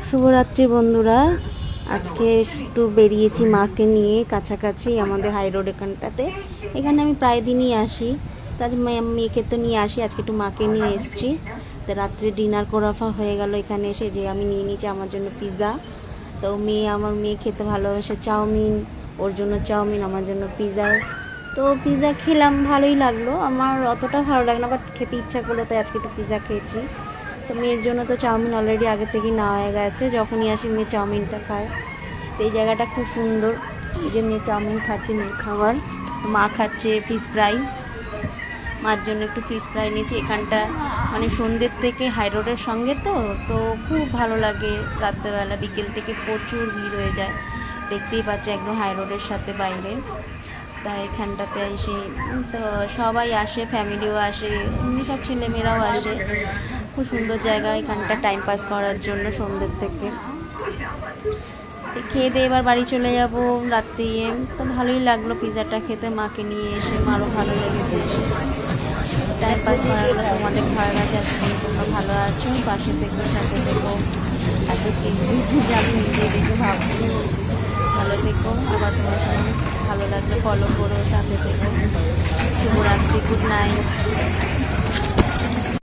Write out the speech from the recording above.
শুভরাত্রি বন্ধুরা। আজকে একটু বেরিয়েছি মাকে নিয়ে কাছাকাছি আমাদের হাই রোড এখানটাতে। এখানে আমি প্রায় দিনই আসি, তার মেয়েকে তো নিয়ে আসি। আজকে একটু মাকে নিয়ে এসেছি। তো রাত্রে ডিনার করা হয়ে গেল এখানে এসে। যে আমি নিয়ে নিয়েছি আমার জন্য পিৎজা। তো আমার মেয়ে খেতে ভালোবাসে চাউমিন, ওর জন্য চাউমিন, আমার জন্য পিৎজা। তো পিৎজা খেলাম, ভালোই লাগলো। আমার অতটা ভালো লাগে না, বাট খেতে ইচ্ছা করলো তাই আজকে একটু পিৎজা খেয়েছি। তো মেয়ের জন্য তো চাউমিন অলরেডি আগে থেকেই নেওয়া হয়ে গেছে, যখনই আসি মেয়ে চাউমিনটা খায়। তো এই জায়গাটা খুব সুন্দর। এই যে মেয়ে চাউমিন খাচ্ছে, মেয়ের খাবার। মা খাচ্ছে ফিশ ফ্রাই, মার জন্য একটু ফিশ ফ্রাই নিয়েছি। এখানটা মানে সন্ধ্যের থেকে হাই রোডের সঙ্গে তো তো খুব ভালো লাগে। রাত্রেবেলা বিকেল থেকে প্রচুর ভিড় হয়ে যায়, দেখতেই পাচ্ছি একদম হাই রোডের সাথে বাইরে। তাই এখানটাতে এসে তো সবাই আসে, ফ্যামিলিও আসে, এমনি সব ছেলেমেয়েরাও আসে। খুব সুন্দর জায়গা এখানটা টাইম পাস করার জন্য সন্ধ্যের থেকে। খেয়ে দিয়ে এবার বাড়ি চলে যাব রাত্রি। তো ভালোই লাগলো পিৎজাটা খেতে, মাকে নিয়ে এসে মারও ভালো লেগেছে এসে টাইম পাস করা গেলো। তোমাদের ভালো লাগে, আজকে তোমরা ভালো আছো, পাশে থেকে সাথে থেকো। এত কিন্তু আমি নিজে দেখে ভাবছি। ভালো থেকো, আবার তোমার সঙ্গে ভালো লাগলে ফলো করো, সাথে থেকো। শুভরাত্রি, গুড নাইট।